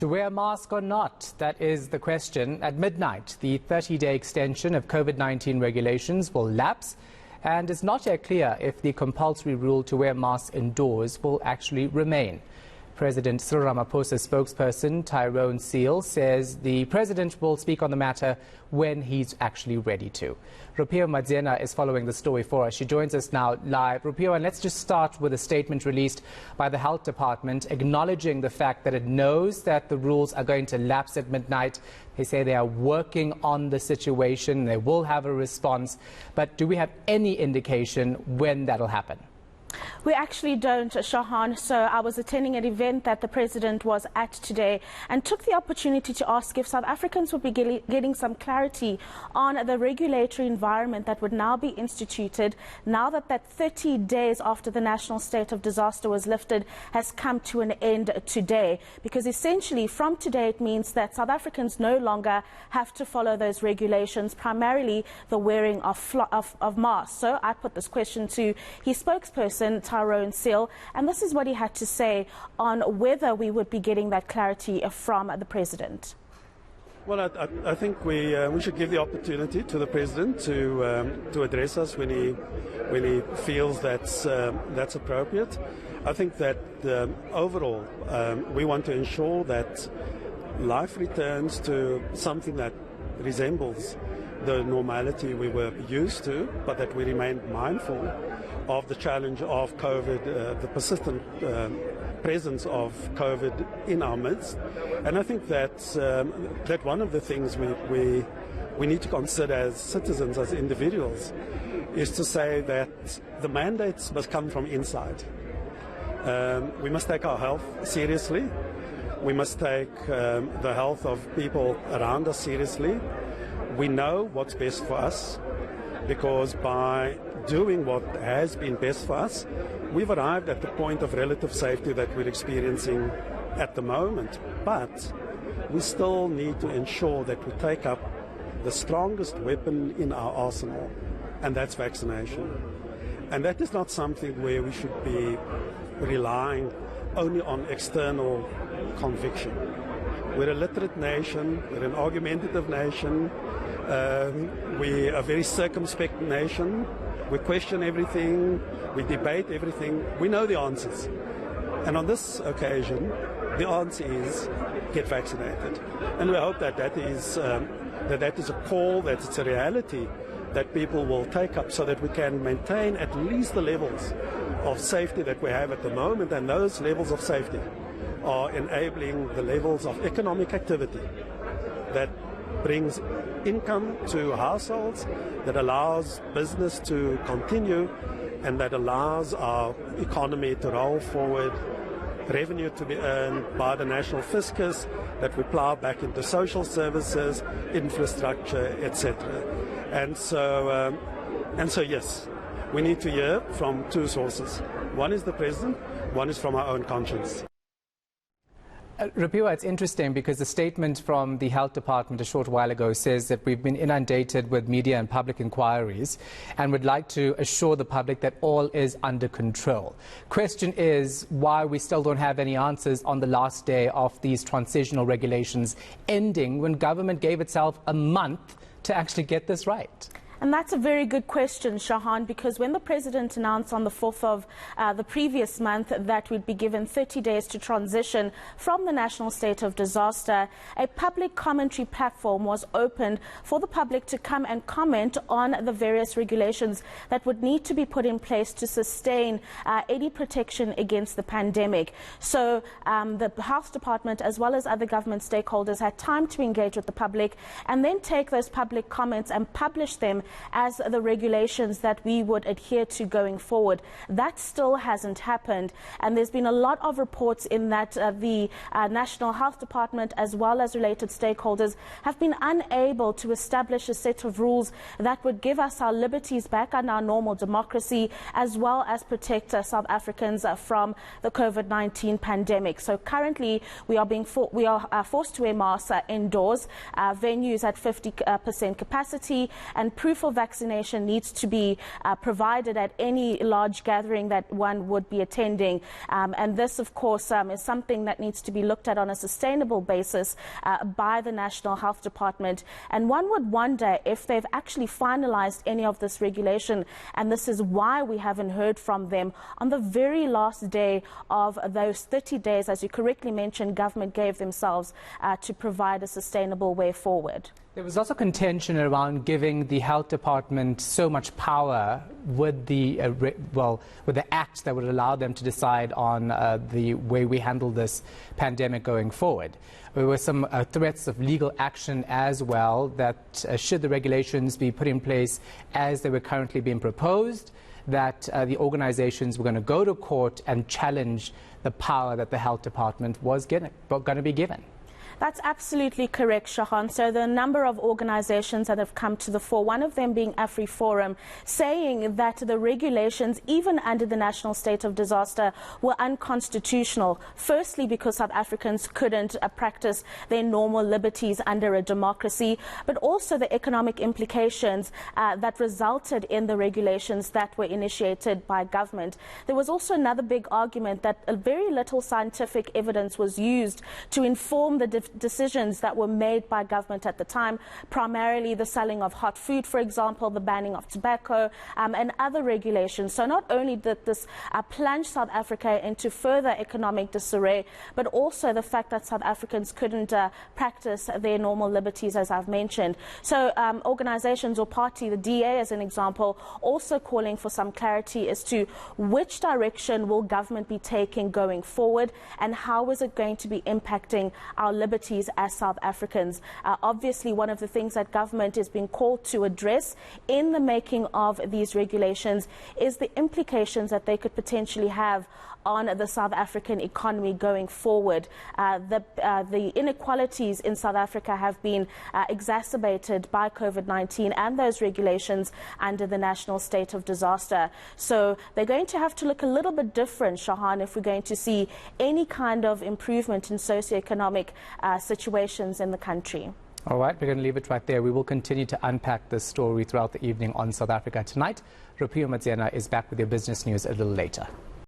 To wear a mask or not, that is the question. At midnight, the 30-day extension of COVID-19 regulations will lapse, and it's not yet clear if the compulsory rule to wear masks indoors will actually remain. President Cyril Ramaphosa's spokesperson, Tyrone Seale, says the president will speak on the matter when he's actually ready to. Rofhiwa Madzena is following the story for us. She joins us now live. Rofhiwa, and let's just start with a statement released by the Health Department acknowledging the fact that it knows that the rules are going to lapse at midnight. They say they are working on the situation. They will have a response. But do we have any indication when that'll happen? We actually don't, Shahan. So I was attending an event that the president was at today and took the opportunity to ask if South Africans would be getting some clarity on the regulatory environment that would now be instituted now that 30 days after the national state of disaster was lifted has come to an end today. Because essentially from today it means that South Africans no longer have to follow those regulations, primarily the wearing of masks. So I put this question to his spokesperson, Tyrone Seale, and this is what he had to say on whether we would be getting that clarity from the president. Well, I think we should give the opportunity to the president to address us when he feels that's appropriate. I think that overall we want to ensure that life returns to something that resembles the normality we were used to, but that we remain mindful of the challenge of COVID, the persistent presence of COVID in our midst. And I think that one of the things we need to consider as citizens, as individuals, is to say that the mandates must come from inside. We must take our health seriously. We must take the health of people around us seriously. We know what's best for us, because by doing what has been best for us, we've arrived at the point of relative safety that we're experiencing at the moment. But we still need to ensure that we take up the strongest weapon in our arsenal, and that's vaccination. And that is not something where we should be relying only on external conviction. We're a literate nation, we're an argumentative nation, we're a very circumspect nation. We question everything, we debate everything, we know the answers. And on this occasion, the answer is get vaccinated. And we hope that that is a call, that it's a reality that people will take up, so that we can maintain at least the levels of safety that we have at the moment. And those levels of safety are enabling the levels of economic activity that brings income to households, that allows business to continue, and that allows our economy to roll forward, revenue to be earned by the national fiscus, that we plough back into social services, infrastructure, etc. And so yes, we need to hear from two sources. One is the president, one is from our own conscience. Rofhiwa, it's interesting because the statement from the Health Department a short while ago says that we've been inundated with media and public inquiries and would like to assure the public that all is under control. Question is why we still don't have any answers on the last day of these transitional regulations ending, when government gave itself a month to actually get this right. And that's a very good question, Shahan, because when the president announced on the 4th of the previous month that we'd be given 30 days to transition from the national state of disaster, a public commentary platform was opened for the public to come and comment on the various regulations that would need to be put in place to sustain any protection against the pandemic. So the Health Department, as well as other government stakeholders, had time to engage with the public and then take those public comments and publish them as the regulations that we would adhere to going forward. That still hasn't happened, and there's been a lot of reports in that the National Health Department, as well as related stakeholders, have been unable to establish a set of rules that would give us our liberties back and our normal democracy, as well as protect South Africans from the COVID-19 pandemic. So currently we are forced to wear masks indoors, venues at 50% capacity, and proof proof of vaccination needs to be provided at any large gathering that one would be attending. And this, of course, is something that needs to be looked at on a sustainable basis by the National Health Department. And one would wonder if they've actually finalized any of this regulation, and this is why we haven't heard from them. On the very last day of those 30 days, as you correctly mentioned, government gave themselves to provide a sustainable way forward. There was also contention around giving the health department so much power with the with the act that would allow them to decide on the way we handle this pandemic going forward. There were some threats of legal action as well, that should the regulations be put in place as they were currently being proposed, that the organizations were going to go to court and challenge the power that the health department was going to be given. That's absolutely correct, Shahan. So the number of organizations that have come to the fore, one of them being AfriForum, saying that the regulations, even under the national state of disaster, were unconstitutional. Firstly, because South Africans couldn't practice their normal liberties under a democracy, but also the economic implications that resulted in the regulations that were initiated by government. There was also another big argument that very little scientific evidence was used to inform the decisions that were made by government at the time, primarily the selling of hot food, for example, the banning of tobacco, and other regulations. So not only did this plunge South Africa into further economic disarray, but also the fact that South Africans couldn't practice their normal liberties, as I've mentioned. So organizations or party, the DA as an example, also calling for some clarity as to which direction will government be taking going forward, and how is it going to be impacting our liberties as South Africans. Obviously, one of the things that government is being called to address in the making of these regulations is the implications that they could potentially have on the South African economy going forward. The inequalities in South Africa have been exacerbated by COVID-19 and those regulations under the national state of disaster. So they're going to have to look a little bit different, Shahan, if we're going to see any kind of improvement in socioeconomic situations in the country. All right, we're going to leave it right there. We will continue to unpack this story throughout the evening on South Africa Tonight. Rofhiwa Madzena is back with your business news a little later.